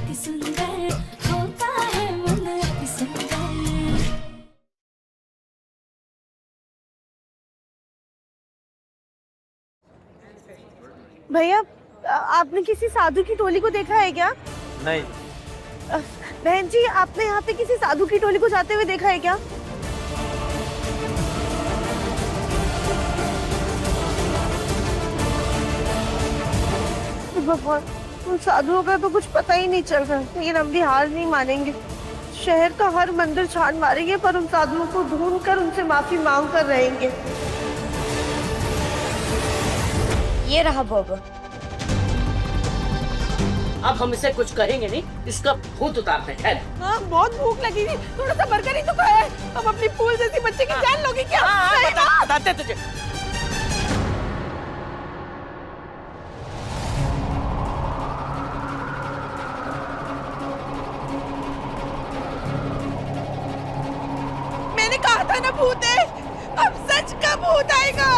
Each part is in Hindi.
अति सुंदर होता है मन अति सुंदर। भैया, आपने किसी साधु की टोली को देखा है क्या? नहीं। बहन जी, आपने यहाँ पे किसी साधु की टोली को जाते हुए देखा है क्या? भगवान, उन साधुओं का तो कुछ पता ही नहीं चल रहा, लेकिन हम भी हार नहीं मानेंगे। शहर का हर मंदिर छान मारेंगे, पर उन साधुओं को ढूंढ कर उनसे माफी मांग कर रहेंगे। ये रहा बाबा। अब हम इसे कुछ कहेंगे नहीं, इसका भूत उतारते हैं। हाँ, बहुत भूख लगी थी, थोड़ा सा बर्गर ही तो खाया है। अब अपनी फूल जैसी बच्चे की जान लोगे क्या? बताते तुझे। मैंने कहा था ना भूत है, अब सच का भूत आएगा।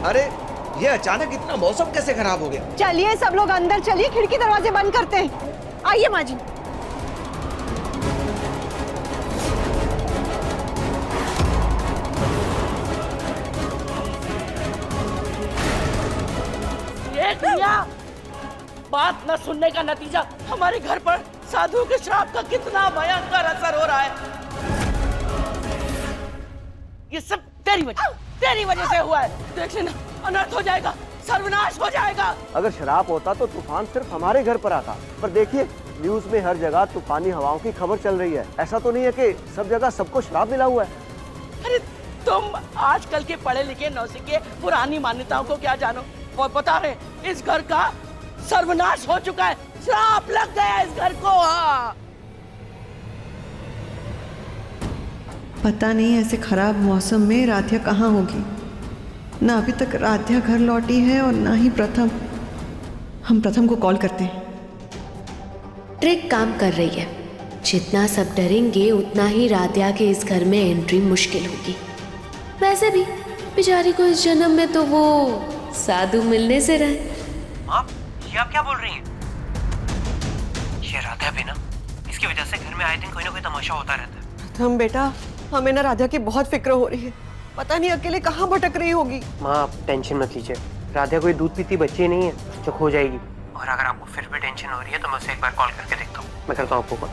अरे ये अचानक इतना मौसम कैसे खराब हो गया? चलिए सब लोग अंदर चलिए, खिड़की दरवाजे बंद करते हैं। आइए माँ जी। ये किया बात न सुनने का नतीजा हमारे घर पर साधु के श्राप का कितना भयंकर असर हो रहा है। ये सब तेरी वजह से हुआ है। देख लेना, अनर्थ हो जाएगा, सर्वनाश हो जाएगा। अगर शराब होता तो तूफान सिर्फ हमारे घर पर आता, पर देखिए न्यूज में हर जगह तूफानी हवाओं की खबर चल रही है। ऐसा तो नहीं है कि सब जगह सबको शराब मिला हुआ है। अरे तुम आजकल के पढ़े लिखे नौसिखे पुरानी मान्यताओं को क्या जानो। और बता रहे इस घर का सर्वनाश हो चुका है, श्राप लग गया इस घर को। हाँ। पता नहीं ऐसे खराब मौसम में राध्या कहाँ होगी। ना अभी तक राध्या घर लौटी है और ना ही प्रथम। हम प्रथम को कॉल करते हैं। ट्रिक काम कर रही है। जितना सब डरेंगे उतना ही राध्या के इस घर में एंट्री मुश्किल होगी। वैसे भी बेचारी को इस जन्म में तो वो साधु मिलने से रहे। आप ये क्या बोल रही हैं? ये राधा भी ना, इसकी वजह से घर में आए दिन कोई ना कोई तमाशा होता रहता है। प्रथम बेटा, हमें ना राधा की बहुत फिक्र हो रही है। पता नहीं अकेले कहाँ भटक रही होगी। माँ आप टेंशन मत लीजिए, राधा कोई दूध पीती बच्ची नहीं है जो खो जाएगी। और अगर आपको फिर भी टेंशन हो रही है तो मैं उसे एक बार कॉल करके देखता हूँ। मैं करता हूँ आपको कॉल।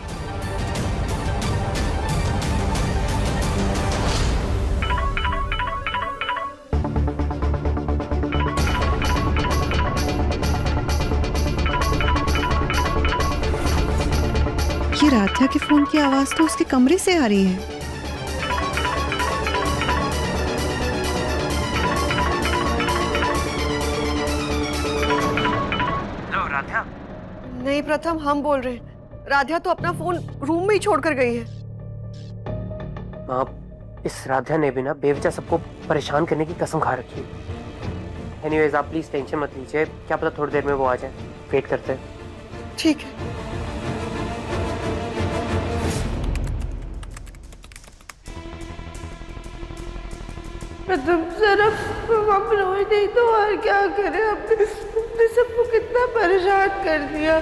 ये राध्या के फोन की आवाज तो उसके कमरे से आ रही है। राधा? नहीं प्रथम, हम बोल रहे हैं। राधा तो अपना फोन रूम में ही छोड़कर गई है। माँ इस राधा ने भी ना बेवजह सबको परेशान करने की कसम खा रखी है। एनीवेज आप प्लीज टेंशन मत लीजिए, क्या पता थोड़ी देर में वो आ जाए। वेट करते हैं। ठीक है। प्रथम सर, अब हम रोए नहीं तो और क्या करें? हमने सबको कितना परेशान कर दिया।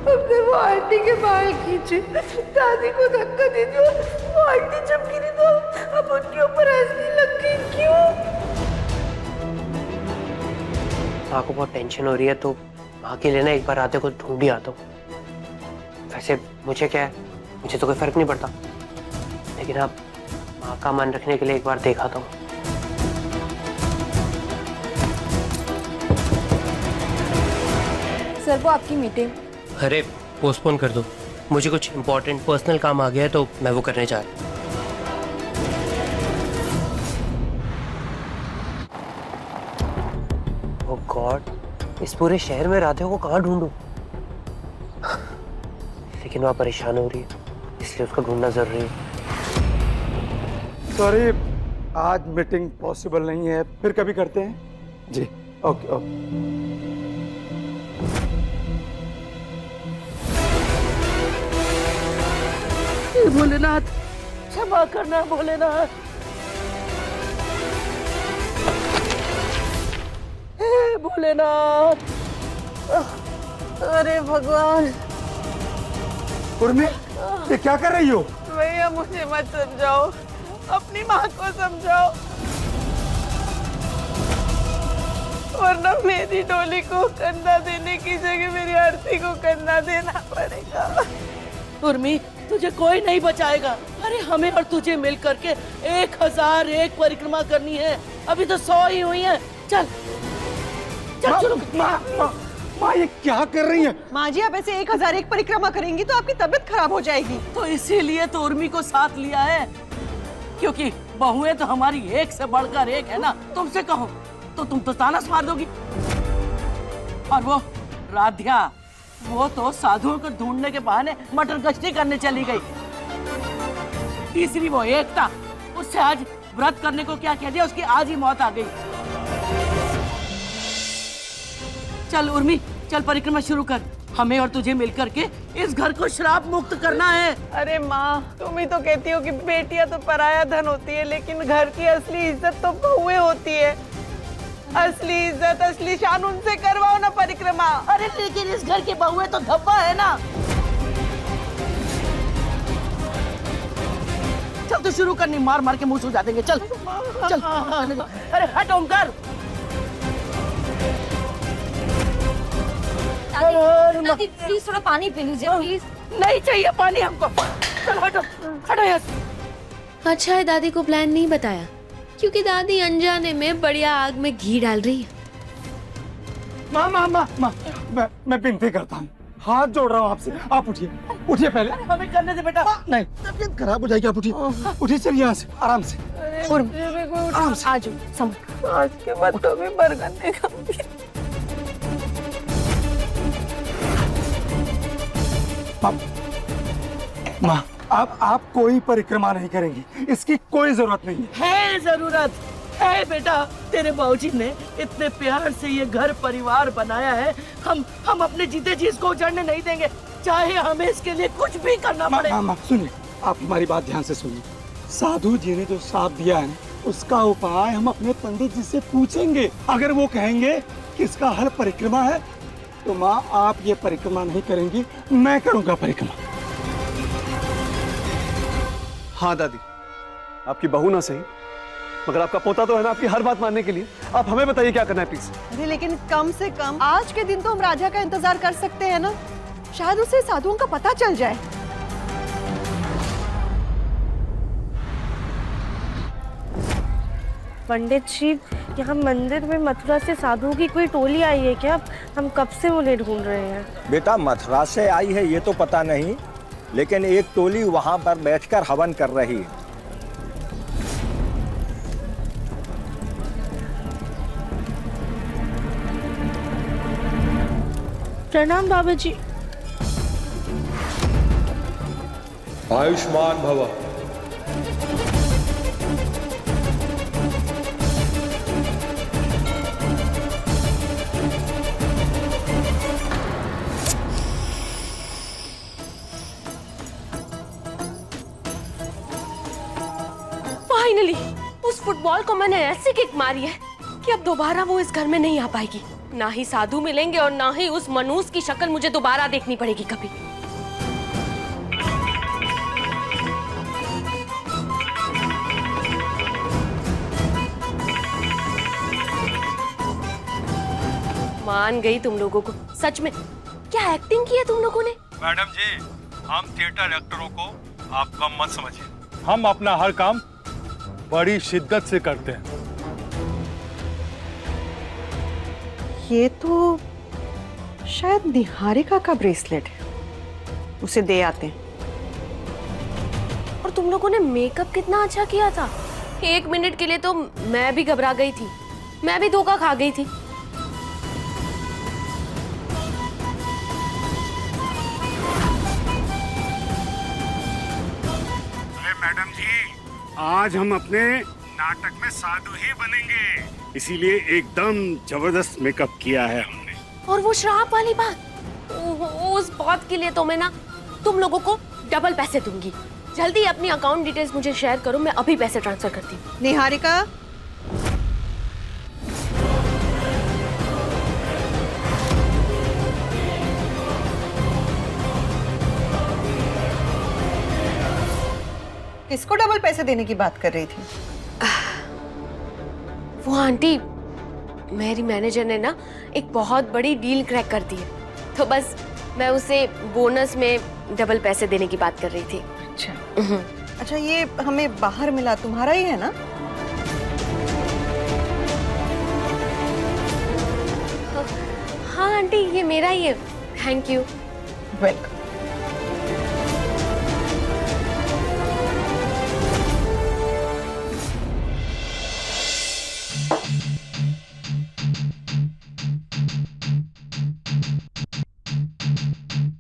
हमने वो आंटी के बाल खींचे, दादी को धक्का दे दिया, वो आंटी जब गिरी तो अब उनके ऊपर हंसने लग गई। क्यों? माँ को बहुत टेंशन हो रही है तो माँ के लिए ना एक बार राधा को ढूंढ ही आता हूँ। वैसे मुझे क्या है, मुझे तो कोई फर्क नहीं पड़ता, लेकिन आप माँ का मन रखने के लिए एक बार देखा था। सर वो आपकी मीटिंग। अरे पोस्टपोन कर दो, मुझे कुछ इम्पोर्टेंट पर्सनल काम आ गया है तो मैं वो करने जा रहा हूँ। ओह गॉड, इस पूरे शहर में राधा को कहाँ ढूंढूं? लेकिन वह परेशान हो रही है, इसलिए उसको ढूंढना जरूरी है। सॉरी, आज मीटिंग पॉसिबल नहीं है, फिर कभी करते हैं। जी ओके ओके। भोलेनाथ क्षमा करना भोलेनाथ। हे भोलेनाथ। अरे भगवान, उर्मी, ये क्या कर रही हो? भैया मुझे मत समझाओ, अपनी माँ को समझाओ, वरना मेरी डोली को कंधा देने की जगह मेरी आरती को कंधा देना पड़ेगा। उर्मी, तुझे कोई नहीं बचाएगा। अरे हमें और तुझे मिल करके 1001 परिक्रमा करनी है। अभी तो 100 ही हुई है। चल चल चलो। माँ ये क्या कर रही है? माँ जी, आप ऐसे 1001 परिक्रमा करेंगी तो आपकी तबीयत खराब हो जाएगी। तो इसीलिए तो उर्मी को साथ लिया है, क्योंकि बहुएं तो हमारी एक से बढ़कर एक है ना। तुमसे कहूँ तो तुम तो ताना मार दोगी। और वो राध्या, वो तो साधुओं को ढूंढने के बहाने मटर गश्ती करने चली गई। तीसरी वो एकता, उससे आज व्रत करने को क्या कह दिया, उसकी आज ही मौत आ गई। चल उर्मी, चल परिक्रमा शुरू कर। हमें और तुझे मिलकर के इस घर को श्राप मुक्त करना है। अरे माँ, तुम ही तो कहती हो कि बेटियां तो पराया धन होती है, लेकिन घर की असली इज्जत तो बहुएं होती है। असली इज्जत, असली शान उनसे करवाओ ना परिक्रमा। अरे लेकिन इस घर के बहुएं तो धब्बा है ना। चल तो शुरू करनी, मार मार के मुंह सूजा देंगे। चल चल। अरे हट ओमकार। दादी प्लीज थोड़ा पानी पी लीजिए प्लीज। नहीं चाहिए पानी हमको। चल हटो हटो यहाँ से। अच्छा है दादी को प्लान नहीं बताया, क्योंकि दादी अनजाने में बढ़िया आग में घी डाल रही है। माँ, मैं विनती करता हूँ, हाथ जोड़ रहा हूँ आपसे, आप उठिए, उठिए पहले। हमें करने से बेटा। नहीं, तबीयत खराब हो जाएगी, आप उठिए, उठिए, चलिए यहाँ से, आराम से, आराम से। आज संभल। आज के बाद तो भी बरगद नहीं खाऊंगी। माँ, आप कोई परिक्रमा नहीं करेंगी, इसकी कोई जरूरत नहीं है। जरूरत है बेटा, तेरे बाबूजी ने इतने प्यार से ये घर परिवार बनाया है। हम अपने जीते जी इसको उजाड़ने नहीं देंगे, चाहे हमें इसके लिए कुछ भी करना पड़े। माँ, सुनिए, आप हमारी बात ध्यान से सुनिए। साधु जी ने जो श्राप दिया है, उसका उपाय हम अपने पंडित जी से पूछेंगे। अगर वो कहेंगे कि इसका हल परिक्रमा है, तो माँ आप ये परिक्रमा नहीं करेंगी, मैं करूंगा परिक्रमा। हाँ दादी, आपकी बहू ना सही, मगर आपका पोता तो है ना आपकी हर बात मानने के लिए। आप हमें बताइए क्या करना है प्लीज। अरे लेकिन कम से कम आज के दिन तो हम राजा का इंतजार कर सकते हैं ना, शायद उसे साधुओं का पता चल जाए। पंडित जी, यहाँ मंदिर में मथुरा से साधुओं की कोई टोली आई है क्या? हम कब से उन्हें ढूंढ रहे हैं। बेटा, मथुरा से आई है ये तो पता नहीं, लेकिन एक टोली वहां पर बैठकर हवन कर रही है। प्रणाम बाबा जी। आयुष्मान भव। फाइनली उस फुटबॉल को मैंने ऐसी किक मारी है कि अब दोबारा वो इस घर में नहीं आ पाएगी। ना ही साधु मिलेंगे और ना ही उस मनूस की शक्ल मुझे दोबारा देखनी पड़ेगी कभी। मान गई तुम लोगों को। सच में क्या एक्टिंग की है तुम लोगों ने। मैडम जी, हम थिएटर एक्टरों को आप कम मत समझिए, हम अपना हर काम बड़ी शिद्दत से करते हैं। ये तो शायद निहारिका का ब्रेसलेट है, उसे दे आते हैं। और तुम लोगों ने मेकअप कितना अच्छा किया था। 1 मिनट के लिए तो मैं भी घबरा गई थी, मैं भी धोखा खा गई थी। अरे मैडम जी, आज हम अपने नाटक में साधु ही बनेंगे, इसीलिए एकदम जबरदस्त मेकअप किया है हमने। और वो श्राप वाली बात, उस बात के लिए तो मैं ना तुम लोगों को डबल पैसे दूंगी। जल्दी अपनी अकाउंट डिटेल्स मुझे शेयर करो, मैं अभी पैसे ट्रांसफर करती हूँ। निहारिका, किसको डबल पैसे देने की बात कर रही थी? वो आंटी, मेरी मैनेजर ने ना एक बहुत बड़ी डील क्रैक कर दी है, तो बस मैं उसे बोनस में डबल पैसे देने की बात कर रही थी। अच्छा अच्छा, ये हमें बाहर मिला, तुम्हारा ही है ना? हाँ आंटी, ये मेरा ही है। Thank you. वेलकम।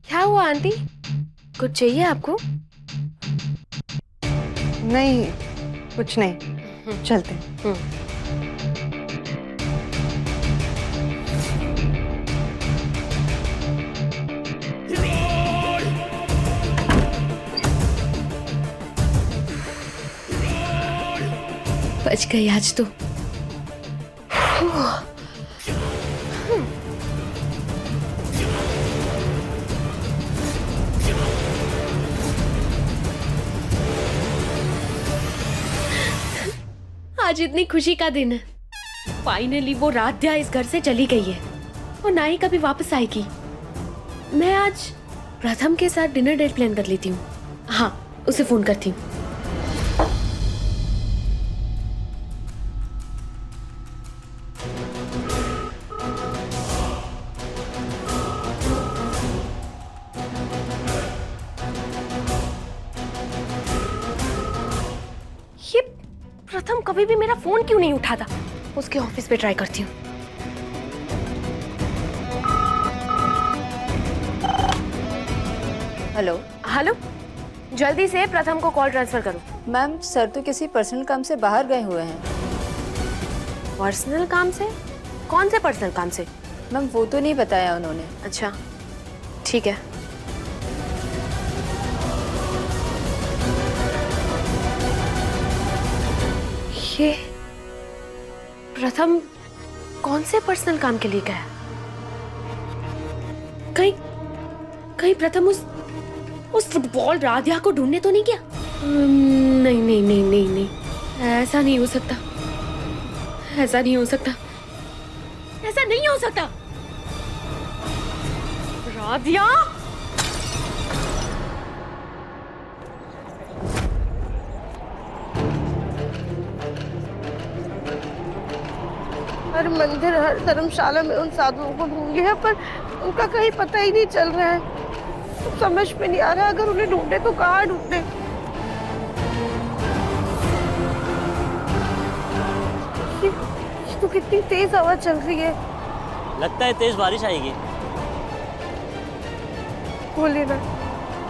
क्या हुआ आंटी, कुछ चाहिए आपको? नहीं, कुछ नहीं, चलते हैं। बच गई आज तो। आज इतनी खुशी का दिन है। फाइनली वो राध्या इस घर से चली गई है और ना ही कभी वापस आएगी। मैं आज प्रथम के साथ डिनर डेट प्लान कर लेती हूँ। हाँ, उसे फोन करती हूँ। ये प्रथम कभी भी मेरा फोन क्यों नहीं उठाता? उसके ऑफिस पे ट्राई करती हूँ। हेलो हेलो, जल्दी से प्रथम को कॉल ट्रांसफर करो। मैम, सर तो किसी पर्सनल काम से बाहर गए हुए हैं। पर्सनल काम से? कौन से पर्सनल काम से? मैम, वो तो नहीं बताया उन्होंने। अच्छा, ठीक है। ये प्रथम कौन से पर्सनल काम के लिए गया? कहीं प्रथम उस फुटबॉल राधिया को ढूंढने तो नहीं गया? नहीं नहीं नहीं नहीं नहीं, ऐसा नहीं हो सकता, ऐसा नहीं हो सकता, ऐसा नहीं हो सकता। राधिया, हर मंदिर, हर धर्मशाला में उन साधुओं को ढूंढ लिया, पर उनका कहीं पता ही नहीं चल रहा है। समझ में नहीं आ रहा, अगर उन्हें ढूंढे तो कहाँ ढूंढे। ये तो कितनी तेज हवा चल रही है। लगता है तेज बारिश आएगी। बोले ना,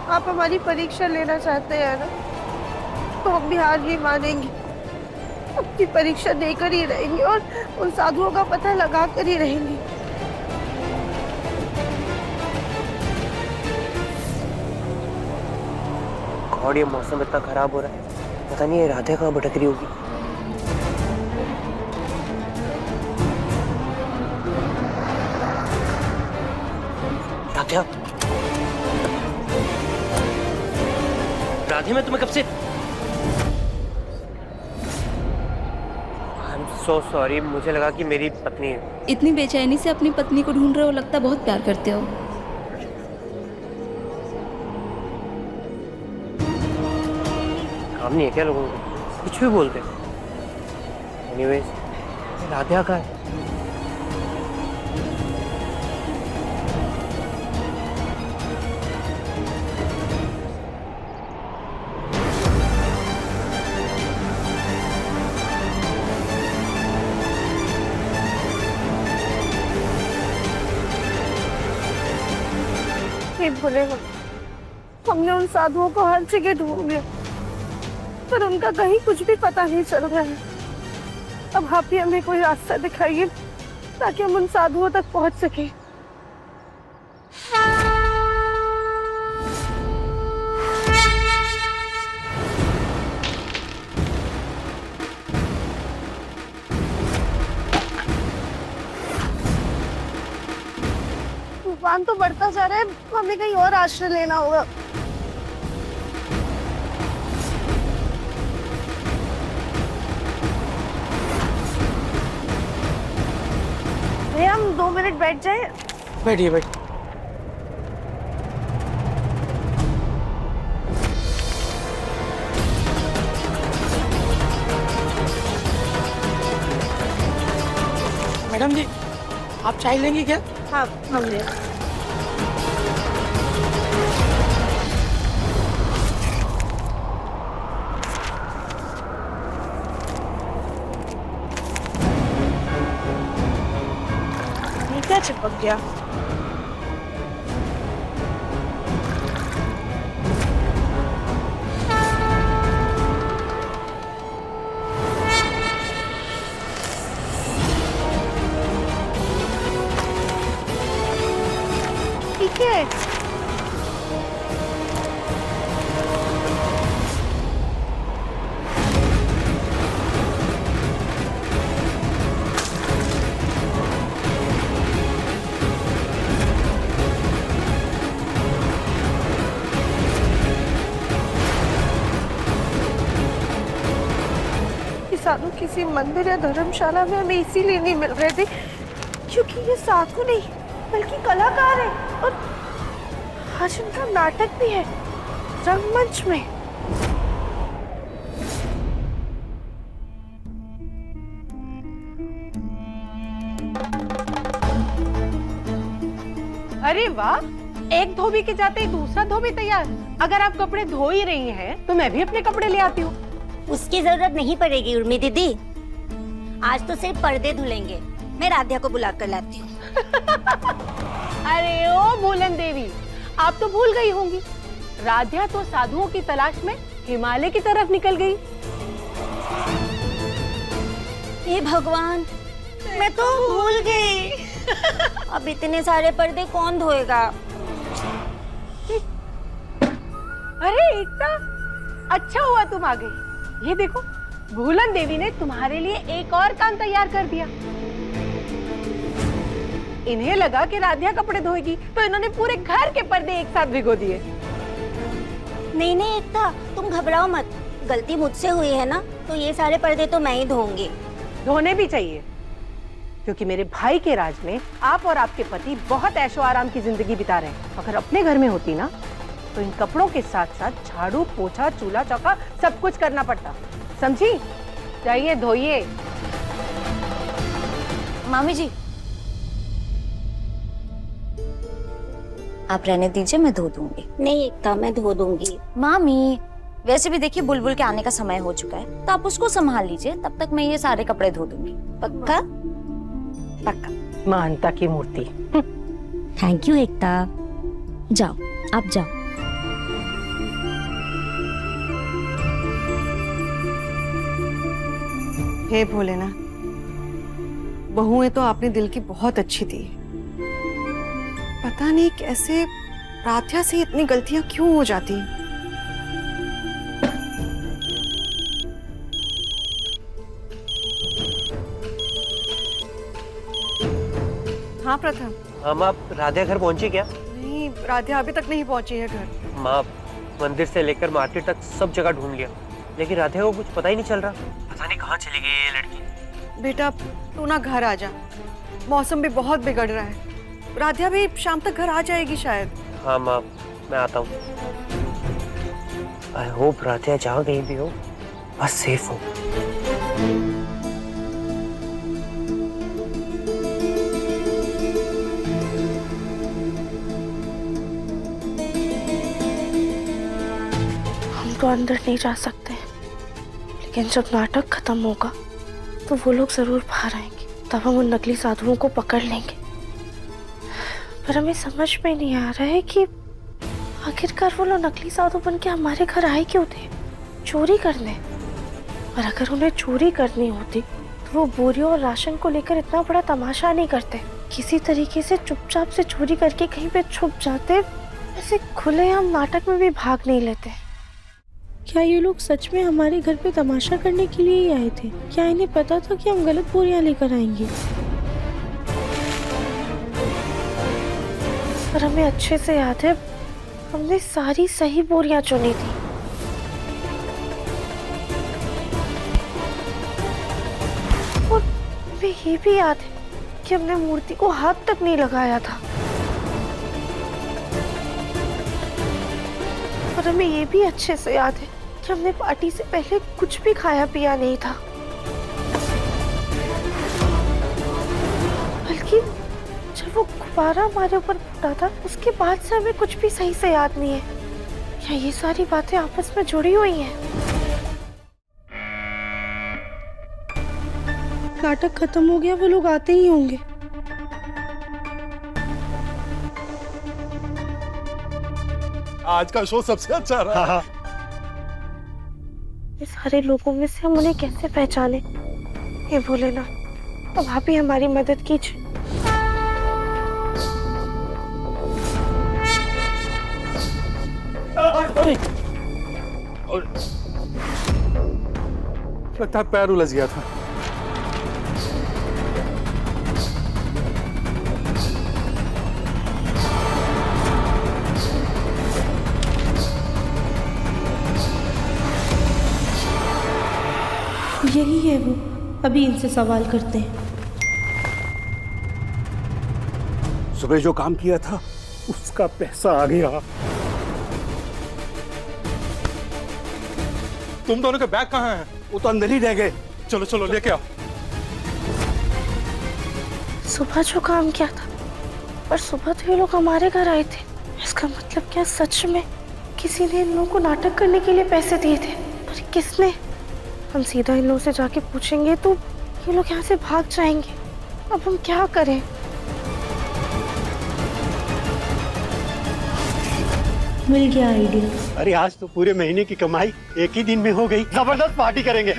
आप हमारी परीक्षा लेना चाहते हैं ना, तो हम भी हार नहीं मानेंगे। अपनी परीक्षा देकर ही रहेंगे और उन साधुओं का पता लगा कर ही रहेंगे। और ये मौसम इतना खराब हो रहा है, पता नहीं ये राधे कहाँ भटक रही होगी। राधे, राधे, मैं तुम्हें कब से आई एम सो सॉरी, मुझे लगा कि मेरी पत्नी है। इतनी बेचैनी से अपनी पत्नी को ढूंढ रहे हो, लगता बहुत प्यार करते हो। काम नहीं है क्या लोगों को? कुछ भी बोलते हैं। एनीवेज, राधिया का है। भोलेगा, हमने उन साधुओं को हर जगह ढूंढ लिया, पर उनका कहीं कुछ भी पता नहीं चल रहा है। अब आप ही हमें कोई रास्ता दिखाइए ताकि हम उन साधुओं तक पहुंच सके। तूफान तो बढ़ता जा रहा है, हमें कहीं और आश्रय लेना होगा। भैया हम 2 मिनट बैठ जाए। बैठिए बैठिए। मैडम जी, आप चाय लेंगी क्या? हाँ हम ले। ये क्या चिपक गया? ठीक है। साधु किसी मंदिर या धर्मशाला में हमें इसीलिए नहीं मिल रहे थे क्योंकि ये साधु नहीं बल्कि कलाकार है और आज उनका नाटक भी है रंगमंच में। अरे वाह, एक धोबी के जाते ही दूसरा धोबी तैयार। अगर आप कपड़े धो ही रही हैं, तो मैं भी अपने कपड़े ले आती हूँ। उसकी जरूरत नहीं पड़ेगी उर्मी दीदी, आज तो सिर्फ पर्दे धुलेंगे। मैं राध्या को बुला कर लाती हूँ। अरे ओ भूलन देवी, आप तो भूल गई होंगी, राध्या तो साधुओं की तलाश में हिमालय की तरफ निकल गई। हे भगवान, मैं तो भूल गई। अब इतने सारे पर्दे कौन धोएगा? अरे एकता, अच्छा हुआ तुम आ गई। ये देखो, भूलन देवी ने तुम्हारे लिए एक और काम तैयार कर दिया। इन्हें लगा कि राध्या कपड़े धोएगी, तो इन्होंने पूरे घर के पर्दे एक साथ भिगो दिए। नहीं नहीं एकता, तुम घबराओ मत। गलती मुझसे हुई है ना, तो ये सारे पर्दे तो मैं ही धोऊंगी। धोने भी चाहिए, क्योंकि मेरे भाई के राज में आप और आपके पति बहुत ऐशो आराम की जिंदगी बिता रहे हैं। अगर अपने घर में होती ना, तो इन कपड़ों के साथ साथ झाड़ू, पोछा, चूल्हा चौका सब कुछ करना पड़ता। समझी? जाइए धोइए। मामी जी, आप रहने दीजिए, मैं धो दूंगी। नहीं एकता, मैं धो दूंगी। मामी, वैसे भी देखिए बुलबुल के आने का समय हो चुका है, तो आप उसको संभाल लीजिए, तब तक मैं ये सारे कपड़े धो दूंगी। पक्का? पक्का। मानता की मूर्ति। थैंक यू एकता। जाओ, आप जाओ। हे भोलेनाथ, बहुएं तो आपने दिल की बहुत अच्छी दी। पता नहीं कैसे राध्या से इतनी गलतियां क्यों हो जाती हैं। हाँ प्रथम। हाँ माँ, राध्या घर पहुंची क्या? नहीं, राध्या अभी तक नहीं पहुंची है घर। माँ, मंदिर से लेकर मार्केट तक सब जगह ढूंढ लिया, लेकिन राध्या को कुछ पता ही नहीं चल रहा। पता नहीं कहाँ चली गई ये लड़की। बेटा तू ना घर आ जा, मौसम भी बहुत बिगड़ रहा है। राध्या भी शाम तक घर आ जाएगी शायद। हाँ माँ, मैं आता हूँ। आई होप राध्या जहाँ कहीं भी हो, बस सेफ हो। हम तो अंदर नहीं जा सकते, लेकिन जब नाटक खत्म होगा तो वो लोग जरूर बाहर आएंगे, तब हम उन नकली साधुओं को पकड़ लेंगे। पर हमें समझ में नहीं आ रहा है कि आखिरकार वो लोग नकली साधु बन के हमारे घर आए क्यों थे? चोरी करने। और अगर उन्हें चोरी करनी होती तो वो बोरियों और राशन को लेकर इतना बड़ा तमाशा नहीं करते। किसी तरीके से चुपचाप से चोरी करके कहीं पे छुप जाते, ऐसे खुलेआम नाटक में भी भाग नहीं लेते। क्या ये लोग सच में हमारे घर पे तमाशा करने के लिए ही आए थे? क्या इन्हें पता था कि हम गलत बोरियां लेकर आएंगे? पर हमें अच्छे से याद है, हमने सारी सही बोरियां चुनी थी। और हमें ये भी याद है कि हमने मूर्ति को हाथ तक नहीं लगाया था। और हमें ये भी अच्छे से याद है कि हमने पार्टी से पहले कुछ भी खाया पिया नहीं था। बल्कि जब वो गुब्बारा हमारे ऊपर फूटा था उसके बाद से हमें कुछ भी सही से याद नहीं है। या ये सारी बातें आपस में जुड़ी हुई हैं? नाटक खत्म हो गया, वो लोग आते ही होंगे। आज का शो सबसे अच्छा रहा। ये सारे लोगों में से हम उन्हें कैसे पहचाने? ये भोलेनाथ, अब आप ही हमारी मदद कीजिए। लगता है पैर उलझ गया था। यही है वो, अभी इनसे सवाल करते हैं। सुबह जो काम किया था उसका पैसा आ गया। तुम दोनों के बैग कहाँ हैं? वो तो अंदर ही रह गए। चलो चलो लेके आओ। सुबह जो काम किया था, पर सुबह तो ये लोग हमारे घर आए थे। इसका मतलब क्या सच में किसी ने इन लोगों को नाटक करने के लिए पैसे दिए थे? पर किसने? हम सीधा इन लोगों से जाके पूछेंगे तो ये लोग यहाँ से भाग जाएंगे। अब हम क्या करें? मिल गया आइडिया। अरे आज तो पूरे महीने की कमाई एक ही दिन में हो गई। जबरदस्त पार्टी करेंगे।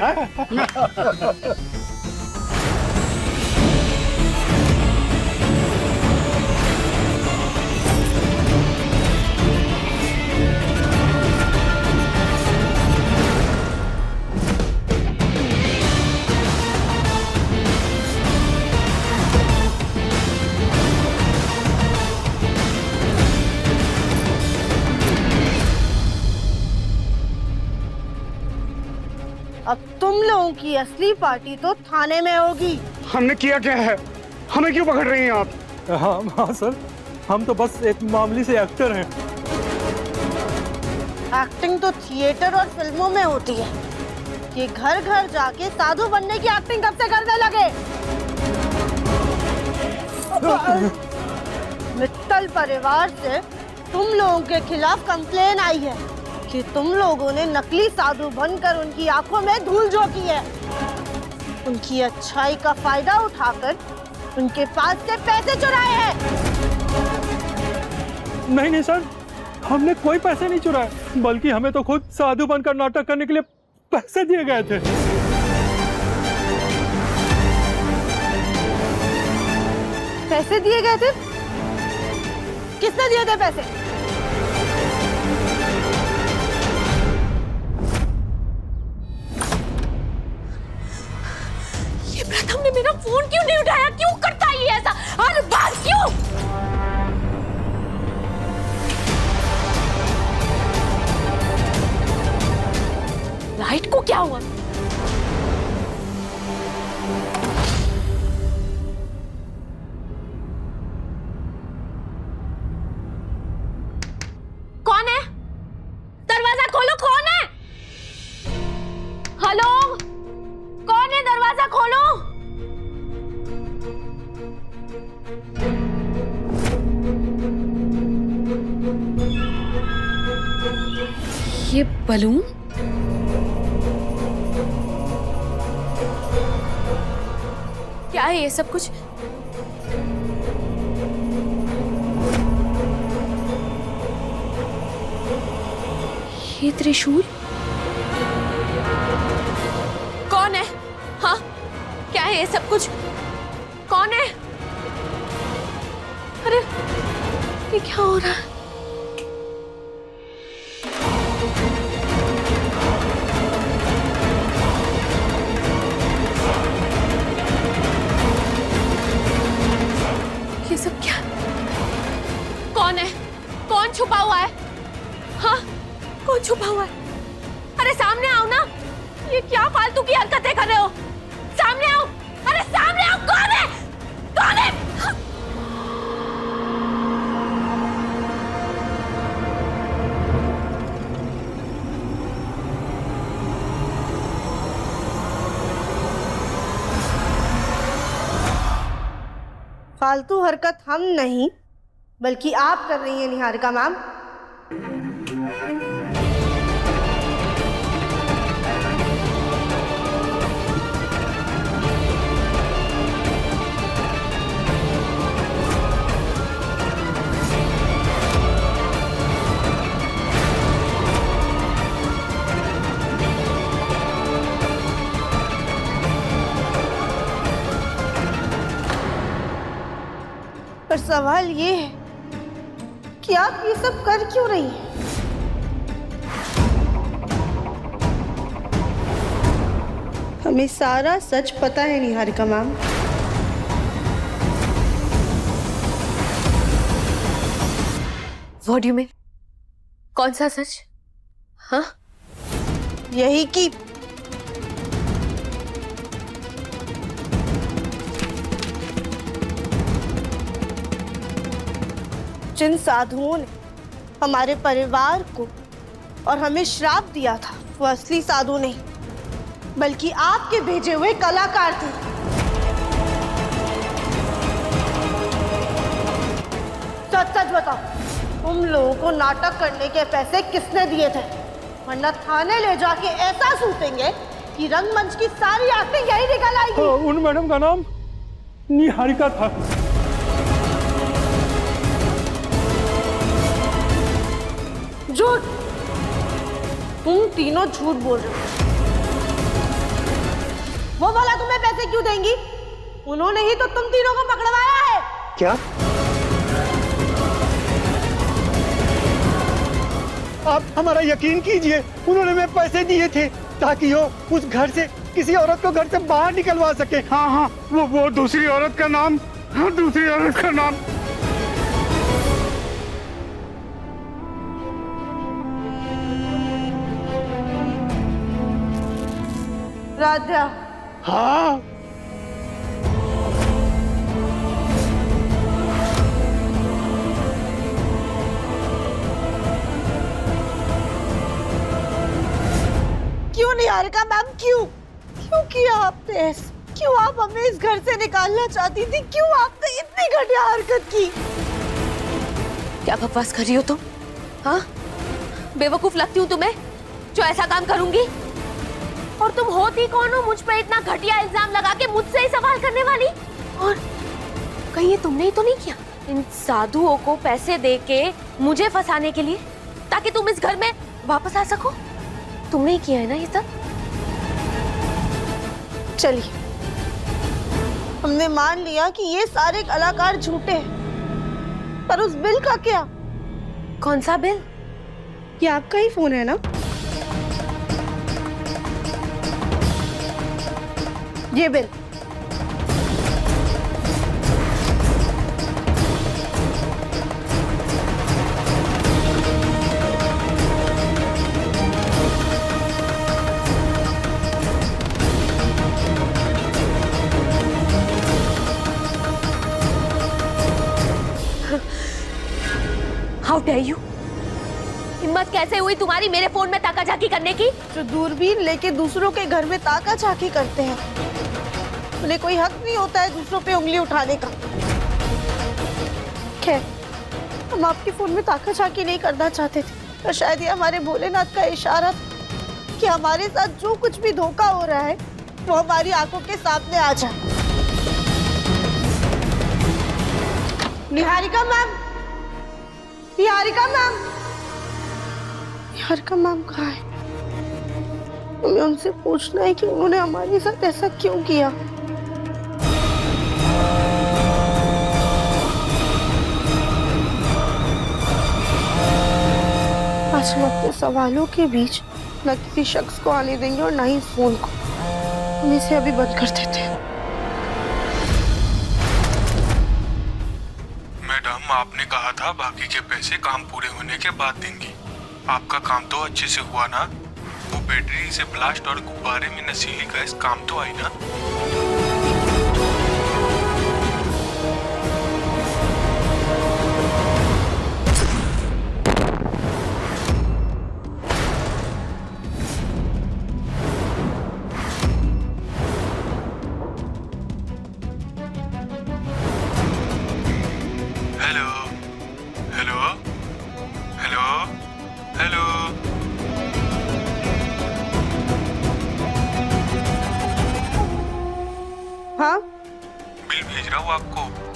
अब तुम लोगों की असली पार्टी तो थाने में होगी। हमने किया क्या है? हमें क्यों पकड़ रही हैं आप? हाँ सर, हम तो बस एक मामूली से एक्टर हैं। एक्टिंग तो थिएटर और फिल्मों में होती है। ये घर घर जाके साधु बनने की एक्टिंग कब से करने लगे? मित्तल परिवार से तुम लोगों के खिलाफ कंप्लेन आई है कि तुम लोगों ने नकली साधु बनकर उनकी आंखों में धूल झोंकी है। उनकी अच्छाई का फायदा उठाकर उनके पास से पैसे चुराए हैं। नहीं सर, हमने कोई पैसे नहीं चुराए, बल्कि हमें तो खुद साधु बनकर नाटक करने के लिए पैसे दिए गए थे। पैसे दिए गए थे? किसने दिए थे पैसे? ये प्रथम ने मेरा फोन क्यों नहीं उठाया? क्यों करता है ये ऐसा हर बार? क्यों? लाइट को क्या हुआ? कौन है? दरवाजा खोलो। कौन है? हेलो, कौन है? दरवाजा खोलो। ये बलून? क्या है ये सब कुछ? ये त्रिशूल? कौन है? हाँ, क्या है ये सब कुछ? कौन है? अरे ये क्या हो रहा है? ये सब क्या? कौन है? कौन छुपा हुआ है? हाँ, कौन छुपा हुआ है? अरे सामने आओ ना। ये क्या फालतू की हरकतें कर रहे हो? सामने आओ। अरे सामने आओ। कौन है? कौन है? फालतू हरकत हम नहीं बल्कि आप कर रही हैं निहारिका मैम। पर सवाल ये है कि आप ये सब कर क्यों रही हैं? हमें सारा सच पता है Niharika ma'am. What do you mean? कौन सा सच? हाँ? यही कि जिन साधुओं ने हमारे परिवार को और हमें श्राप दिया था वो असली साधु नहीं बल्कि आपके भेजे हुए कलाकार थे। सच सच बताओ, तुम लोगों को नाटक करने के पैसे किसने दिए थे? वरना थाने ले जाके ऐसा सूतेंगे कि रंगमंच की सारी एक्टिंग यही निकल आएगी। उन मैडम का नाम निहारिका था। झूठ! तुम तीनों झूठ बोल रहे हो। वो वाला तुम्हें पैसे क्यों देंगी? उन्होंने ही तो तुम तीनों को पकड़वाया है। क्या? आप हमारा यकीन कीजिए, उन्होंने हमें पैसे दिए थे ताकि वो उस घर से किसी औरत को घर से बाहर निकलवा सके। हाँ हाँ, वो दूसरी औरत का नाम, हाँ दूसरी औरत का नाम। राधा। हाँ। क्यों निहारिका मैम, क्यों किया आपने ऐसा? क्यों आप हमें इस घर से निकालना चाहती थी? क्यों आपने इतनी घटिया हरकत की? क्या बकवास कर रही हो तुम? हाँ? बेवकूफ लगती हूँ तुम्हें जो ऐसा काम करूंगी? और तुम होती कौन हो मुझ पे इतना घटिया इल्जाम लगा के मुझसे ही सवाल करने वाली? और कहीं ये तुमने ही तो नहीं किया इन साधुओं को पैसे दे के मुझे फंसाने के लिए ताकि तुम इस घर में वापस आ सको? तुमने ही किया है ना ये सब? चलिए, हमने मान लिया कि ये सारे कलाकार झूठे हैं, पर उस बिल का क्या? कौन सा बिल? ये आपका ही फोन है ना? ये बिल। How dare you? हिम्मत कैसे हुई तुम्हारी मेरे फोन में ताका-झाकी करने की? जो दूरबीन लेके दूसरों के घर में ताका-झाकी करते हैं, उन्हें कोई हक नहीं होता है दूसरों पे उंगली उठाने का। खैर, हम आपके फोन में ताका-झाकी नहीं करना चाहते थे, तो शायद ये हमारे भोलेनाथ का इशारा था कि हमारे साथ जो कुछ भी धोखा हो रहा है वो हमारी आंखों के सामने आ जाए। Niharika ma'am, Niharika ma'am, Niharika ma'am कहाँ है? हमें उनसे पूछना है कि उन्होंने हमारे साथ ऐसा क्यों किया। आज हम अपने सवालों के बीच न किसी शख्स को आने देंगे और न ही इस फोन को। हम इसे अभी बंद कर देते हैं। मैडम, आपने कहा था बाकी के पैसे काम पूरे होने के बाद देंगी। आपका काम तो अच्छे से हुआ ना? वो बैटरी से ब्लास्ट और गुब्बारे में नशीली गैस काम तो आई ना?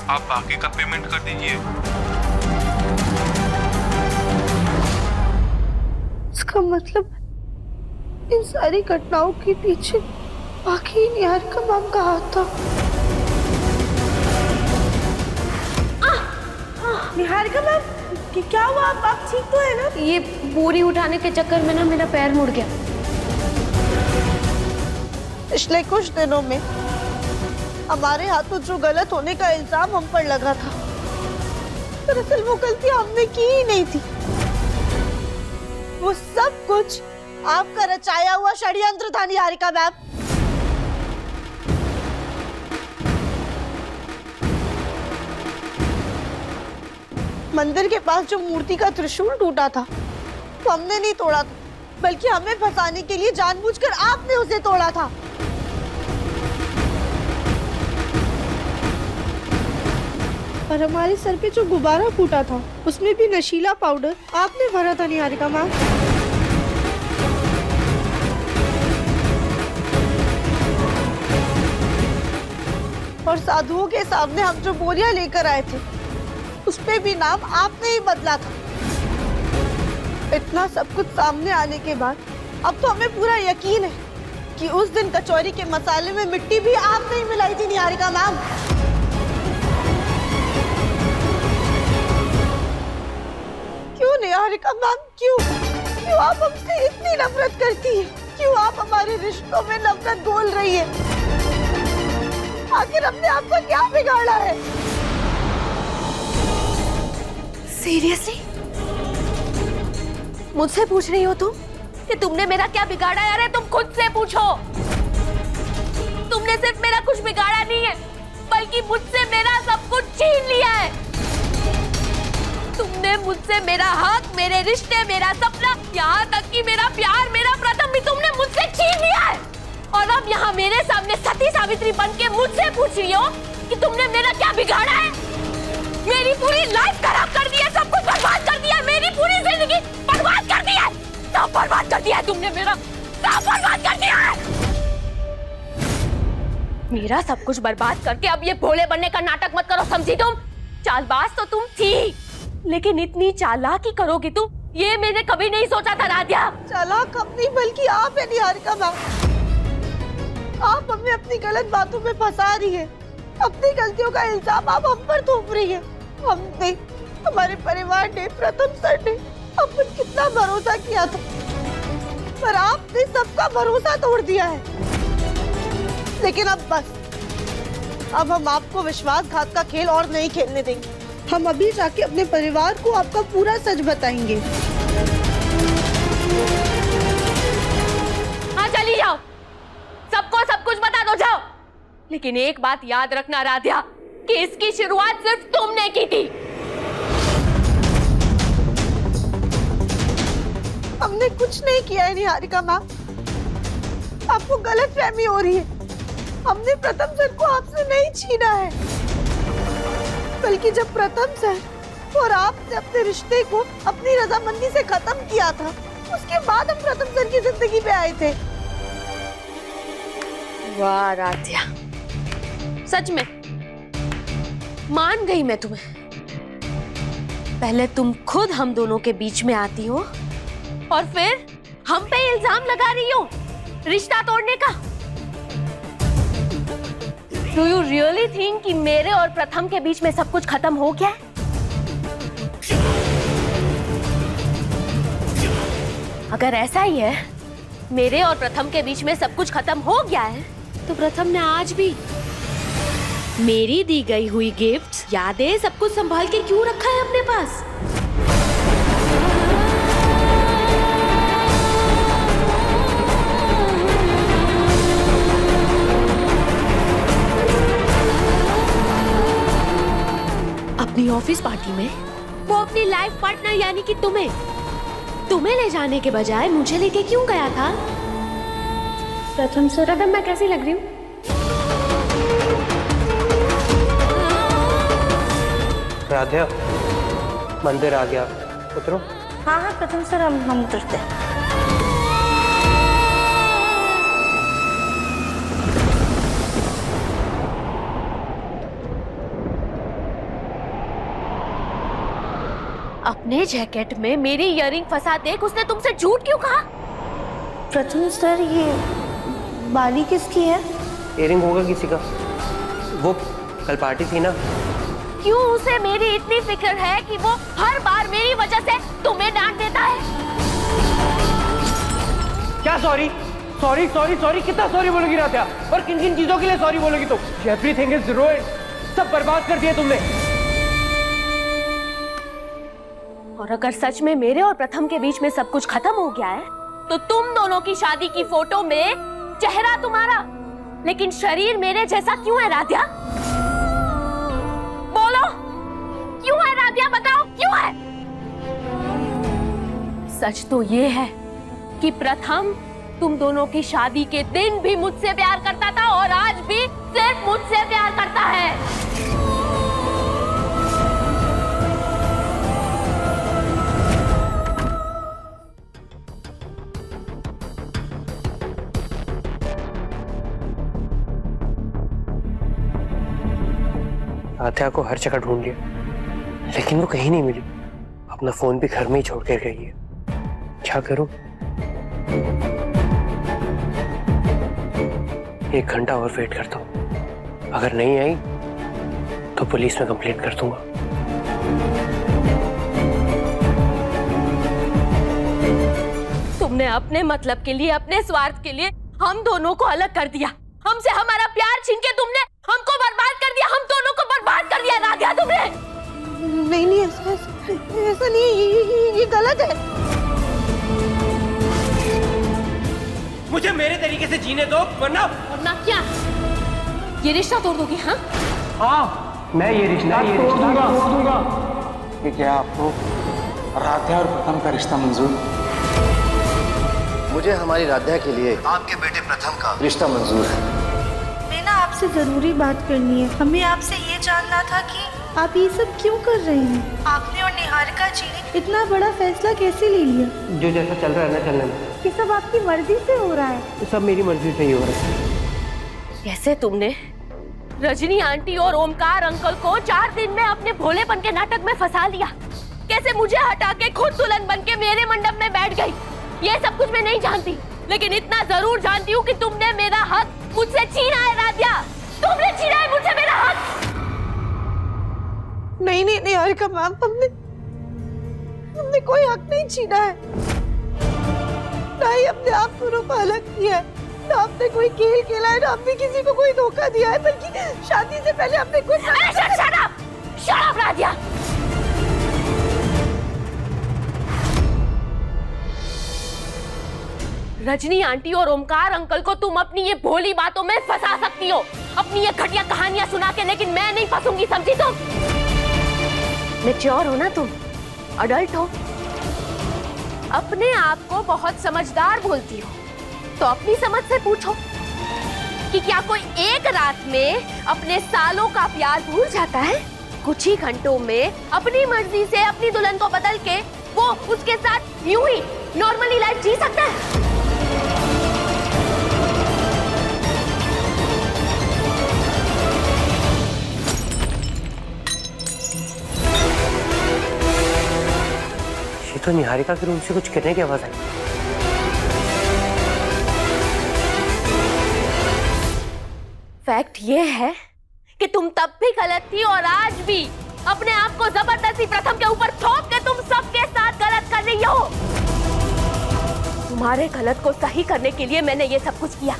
आप बाकी का पेमेंट कर दीजिए। इसका मतलब इन सारी घटनाओं के पीछे बाकी निहारिका मैम का हाथ था। निहारिका मैम क्या हुआ? आप ठीक तो है ना? ये बोरी उठाने के चक्कर में ना मेरा पैर मुड़ गया। पिछले कुछ दिनों में हमारे हाथों जो गलत होने का इल्जाम हम पर लगा था, दरअसल वो गलती हमने की ही नहीं थी। वो सब कुछ आपका रचाया हुआ षड्यंत्र था निहारिका मैम। मंदिर के पास जो मूर्ति का त्रिशूल टूटा था तो हमने नहीं तोड़ा था, बल्कि हमें फंसाने के लिए जानबूझकर आपने उसे तोड़ा था। और हमारे सर पे जो गुब्बारा फूटा था उसमें भी नशीला पाउडर आपने भरा था निहारिका मैम। और साधुओं के सामने हम जो बोरियां लेकर आए थे उसपे भी नाम आपने ही बदला था। इतना सब कुछ सामने आने के बाद अब तो हमें पूरा यकीन है कि उस दिन कचौरी के मसाले में मिट्टी भी आपने ही मिलाई थी निहारिका मैम। क्यों निहारिका मैम, क्यों क्यों आप हमसे इतनी नफरत करती हैं? क्यों आप हमारे रिश्तों में नफरत घोल रही है? आखिर हमने आपको क्या बिगाड़ा है? सीरियसली मुझसे पूछ रही हो तुम कि तुमने मेरा क्या बिगाड़ा है? अरे तुम खुद से पूछो। तुमने सिर्फ मेरा कुछ बिगाड़ा नहीं है, बल्कि मुझसे मेरा सब कुछ छीन लिया है। तुमने मुझसे मेरा हक, मेरे रिश्ते, मेरा सपना, यहाँ तक कि मेरा प्यार, मेरा प्रथम भी तुमने मुझसे छीन लिया है। और अब यहाँ मेरे सामने सती सावित्री बन के मुझसे पूछ रही हो कि तुमने मेरा क्या बिगाड़ा है? मेरी पूरी लाइफ खराब कर दी है, सब कुछ बर्बाद कर दिया है, मेरी पूरी जिंदगी बर्बाद कर दी है, सब बर्बाद कर दिया है तुमने मेरा, सब बर्बाद कर दिया है। मेरा सब कुछ बर्बाद करके अब ये भोले बनने का नाटक मत करो, समझी तुम? चालबाज तो तुम थी, लेकिन इतनी चालाकी करोगी तुम, ये मैंने कभी नहीं सोचा था राध्या। चालाक हम नहीं बल्कि आप है निहारिका मैम। आप हमें अपनी गलत बातों में फंसा रही है, अपनी गलतियों का इल्जाम आप हम पर थोप रही है। हमने, हमारे परिवार ने, प्रथम सर ने हम पर कितना भरोसा किया था, पर आपने सबका भरोसा तोड़ दिया है। लेकिन अब बस, अब हम आपको विश्वासघात का खेल और नहीं खेलने देंगे। हम अभी जाके अपने परिवार को आपका पूरा सच बताएंगे। हाँ चली जाओ, सबको सब कुछ बता दो, जाओ। लेकिन एक बात याद रखना राध्या कि इसकी शुरुआत सिर्फ तुमने की थी। हमने कुछ नहीं किया है निहारिका मैम, आपको गलतफहमी हो रही है। हमने प्रथम सर को आपसे नहीं छीना है, बल्कि जब प्रथम सर और आपने अपने रिश्ते को अपनी रजामंदी से खत्म किया था, उसके बाद हम प्रथम सर की जिंदगी में आए थे। वाह राध्या, सच में मान गई मैं तुम्हें। पहले तुम खुद हम दोनों के बीच में आती हो और फिर हम पे इल्जाम लगा रही हो रिश्ता तोड़ने का। Do you really think कि मेरे और प्रथम के बीच में सब कुछ खत्म हो गया है? अगर ऐसा ही है, मेरे और प्रथम के बीच में सब कुछ खत्म हो गया है, तो प्रथम ने आज भी मेरी दी गई हुई गिफ्ट, यादें, सब कुछ संभाल के क्यों रखा है अपने पास? अपनी ऑफिस पार्टी में वो अपनी लाइफ पार्टनर यानी कि तुम्हें ले जाने के बजाय मुझे लेके क्यों गया था? प्रथम सर, अब मैं कैसी लग रही हूँ? राध्या, मंदिर आ गया, उतरो। हाँ हाँ प्रथम सर, हम उतरते हैं। अपने जैकेट में मेरी इयररिंग फंसा देख उसने तुमसे झूठ क्यों कहा? प्रथम सर, ये बाली किसकी है? इयरिंग होगा किसी का। वो कल पार्टी थी ना। क्यों उसे मेरी इतनी फिक्र है कि वो हर बार मेरी वजह से तुम्हें डांट देता है? क्या सॉरी सॉरी सॉरी सॉरी? कितना सॉरी बोलोगी राध्या? और किन किन चीजों के लिए सॉरी बोलोगी तुम? एवरीथिंग इज रुइंड, सब बर्बाद कर दिया तुमने। और अगर सच में मेरे और प्रथम के बीच में सब कुछ खत्म हो गया है तो तुम दोनों की शादी की फोटो में चेहरा तुम्हारा लेकिन शरीर मेरे जैसा क्यों है राध्या? बोलो, क्यों है राध्या? बताओ क्यों है? सच तो ये है कि प्रथम तुम दोनों की शादी के दिन भी मुझसे प्यार करता था और आज भी सिर्फ मुझसे प्यार करता है। राध्या को हर जगह ढूंढ लिया लेकिन वो कहीं नहीं मिली। अपना फोन भी घर में ही छोड़ कर गई है। क्या करूं? 1 घंटा और वेट करता हूं। अगर नहीं आई तो पुलिस में कंप्लेंट कर दूंगा। तुमने अपने मतलब के लिए, अपने स्वार्थ के लिए हम दोनों को अलग कर दिया। हमसे हमारा प्यार छीन के तुमने हमको बर्बाद कर दिया। हम दोनों को बर्बाद कर दिया राध्या तुमने। नहीं नहीं, ऐसा नहीं, ये गलत है। मुझे मेरे तरीके से जीने दो, वरना क्या ये रिश्ता तोड़ दोगी? हाँ हाँ, मैं ये रिश्ता तोड़ दूंगा। कि क्या आपको राध्या और प्रथम का रिश्ता मंजूर? मुझे हमारी राध्या के लिए आपके बेटे प्रथम का रिश्ता मंजूर है। मैं ना आपसे जरूरी बात करनी है। हमें आपसे ये जानना था कि आप ये सब क्यों कर रहे हैं? आपने और निहारिका जी ने इतना बड़ा फैसला कैसे ले लिया? जो जैसा चल रहा है ना चलने में। ये सब आपकी मर्जी से हो रहा है? सब मेरी मर्जी से ही हो रहा है। कैसे तुमने रजनी आंटी और ओमकार अंकल को 4 दिन में अपने भोलेपन के नाटक में फंसा लिया? कैसे मुझे हटा के खुद दुल्हन बन के मेरे मंडप में बैठ गई? ये सब कुछ मैं नहीं जानती, लेकिन इतना जरूर जानती हूँ कि तुमने मेरा हक मुझसे छीना है राध्या। तुमने छीना है मुझसे मेरा हक। नहीं नहीं निहारिका मैम, हमने कोई हक नहीं छीना है। ना ही अपने आप दोनों को अलग किया है, ना आपने कोई खेल खेला है, ना हमने किसी को कोई धोखा दिया है, बल्कि शादी से पहले हमने कुछ। Shut up Radhya. Rajni aunty और ओमकार अंकल को तुम अपनी ये भोली बातों में फंसा सकती हो, अपनी ये घटिया कहानियां सुना के, लेकिन मैं नहीं फंसूंगी, समझी तुम? मैच्योर हो ना तुम, अडल्ट हो, अपने आप को बहुत समझदार बोलती हो, तो अपनी समझ से पूछो कि क्या कोई एक रात में अपने सालों का प्यार भूल जाता है? कुछ ही घंटों में अपनी मर्जी से अपनी दुल्हन को बदल के वो उसके साथ यूं ही नॉर्मली लाइफ जी सकता है? ये तो निहारिका के रूम से कुछ गिरने की आवाज आई। फैक्ट ये है कि तुम तब भी गलत थी और आज भी अपने आप को जबरदस्ती प्रथम के ऊपर थोप के तुम सबके साथ गलत कर रही हो। तुम्हारे गलत को सही करने के लिए मैंने ये सब कुछ किया।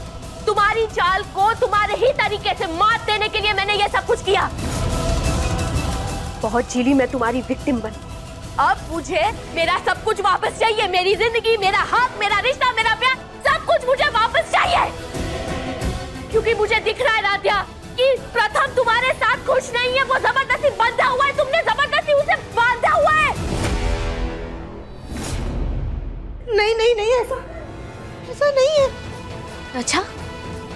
तुम्हारी चाल को तुम्हारे ही तरीके से मात देने के लिए मैंने ये सब कुछ किया। बहुत जीली मैं तुम्हारी विक्टिम बनी। अब मुझे मेरा सब कुछ वापस चाहिए। मेरी जिंदगी, मेरा हक, मेरा रिश्ता, मेरा प्यार, सब कुछ मुझे वापस चाहिए। क्योंकि मुझे दिख रहा है राध्या कि प्रथम तुम्हारे साथ खुश नहीं है। वो जबरदस्ती बंधा हुआ है, तुमने जबरदस्ती उसे बांधा हुआ है। नहीं नहीं नहीं, ऐसा नहीं है। अच्छा,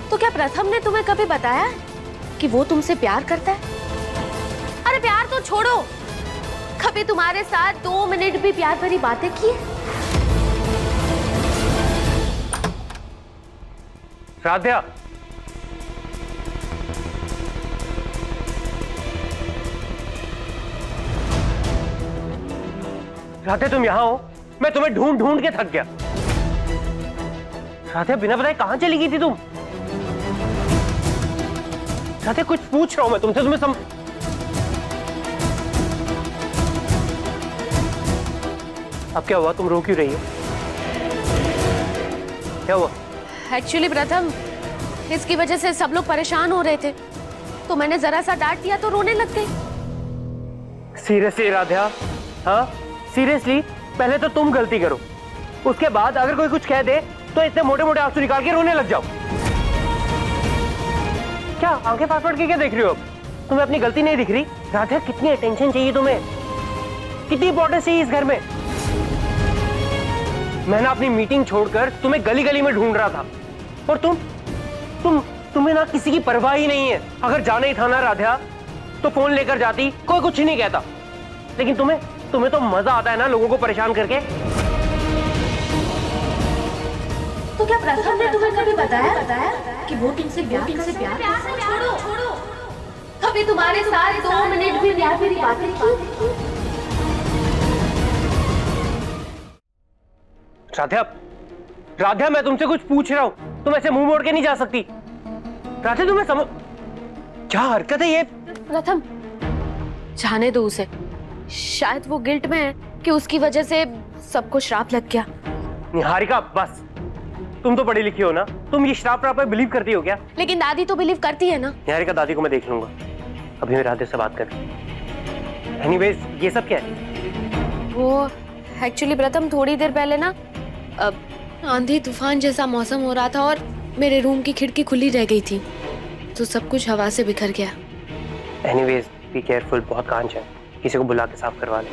तो क्या प्रथम ने तुम्हें कभी बताया कि वो तुमसे प्यार करता है? अरे प्यार तो छोड़ो, कभी तुम्हारे साथ 2 मिनट भी प्यार भरी बातें की? राध्या, राधे तुम यहाँ हो, मैं तुम्हें ढूंढ ढूंढ के थक गया। राधे बिना बताए कहाँ चली गई थी तुम? राधे कुछ पूछ रहा हूं मैं तुमसे, तुम्हें अब क्या हुआ? तुम रो क्यों रही हो? क्या हुआ? एक्चुअली प्रथम, इसकी वजह से सब लोग परेशान हो रहे थे, तो मैंने जरा सा डांट दिया तो रोने लग गई। सीरियसली राधा? हाँ सीरियसली? पहले तो तुम गलती करो, उसके बाद अगर कोई कुछ कह दे तो इतने मोटे मोटे आंसू निकाल के रोने लग जाओ। क्या आंखें फाड़ फाड़ के क्या देख रही हो? अब तुम्हें अपनी गलती नहीं दिख रही? राधा कितनी अटेंशन चाहिए तुम्हें, कितनी इंपॉर्टेंस चाहिए इस घर में? मैं ना अपनी मीटिंग छोड़कर तुम्हें गली गली में ढूंढ रहा था, और तुम्हें ना किसी की परवाह ही नहीं है। अगर जाना ही था ना राधा तो फोन लेकर जाती, कोई कुछ नहीं कहता। लेकिन तुम्हें तो मजा आता है ना लोगों को परेशान करके। तो क्या प्रथम ने तुम्हें कभी बताया कि वो तुमसे प्यार छोड़ो, कभी तुम्हारे साथ 2 मिनट भी प्यार मेरी बातें की? राधा मैं तुमसे कुछ पूछ रहा हूं, तुम ऐसे मुंह मोड़ के नहीं जा सकती। राधा तुम्हें समझ, क्या हरकत है ये? प्रथम जाने दो उसे, शायद वो गिल्ट में है कि उसकी वजह से सबको श्राप लग गया। निहारिका बस, तुम तो पढ़ी लिखी हो ना, तुम ये श्राप पे बिलीव करती हो क्या? लेकिन दादी तो बिलीव करती है ना। निहारिका दादी को मैं देख लूंगा, अभी मैं राधे से बात कर। एनीवेज ये सब क्या है? वो एक्चुअली प्रथम थोड़ी देर पहले ना आंधी तूफान जैसा मौसम हो रहा था और मेरे रूम की खिड़की खुली रह गई थी, तो सब कुछ हवा से बिखर गया। एनीवेज बी केयरफुल, बहुत कांच है, किसी को बुला के साफ करवा ले।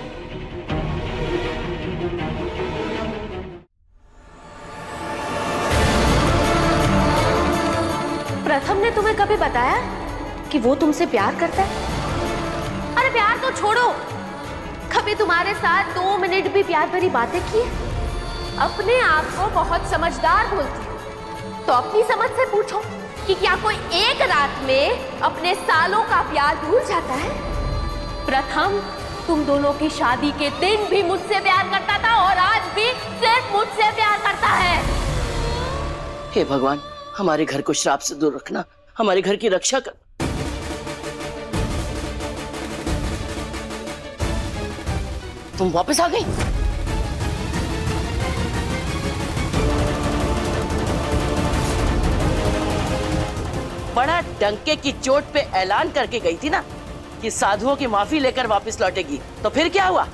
प्रथम ने तुम्हें कभी बताया कि वो तुमसे प्यार करता है? अरे प्यार तो छोड़ो, कभी तुम्हारे साथ 2 मिनट भी प्यार भरी बातें की? अपने आप को बहुत समझदार बोलती हो, तो अपनी समझ से पूछो कि क्या कोई एक रात में अपने सालों का प्यार भूल जाता है? प्रथम तुम दोनों की शादी के दिन भी मुझसे प्यार करता था और आज भी सिर्फ मुझसे प्यार करता है। हे भगवान, हमारे घर को श्राप से दूर रखना, हमारे घर की रक्षा कर। तुम वापस आ गई? बड़ा डंके की चोट पे ऐलान करके गई थी ना कि साधुओं की माफी लेकर वापस लौटेगी, तो फिर क्या हुआ?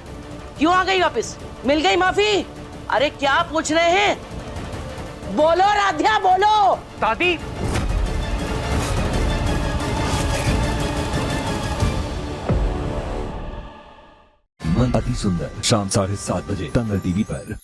क्यों आ गई वापस? मिल गई माफी? अरे क्या पूछ रहे हैं? बोलो राध्या, बोलो। दादी मन अति सुंदर, शाम 7:30 बजे तंग टीवी पर।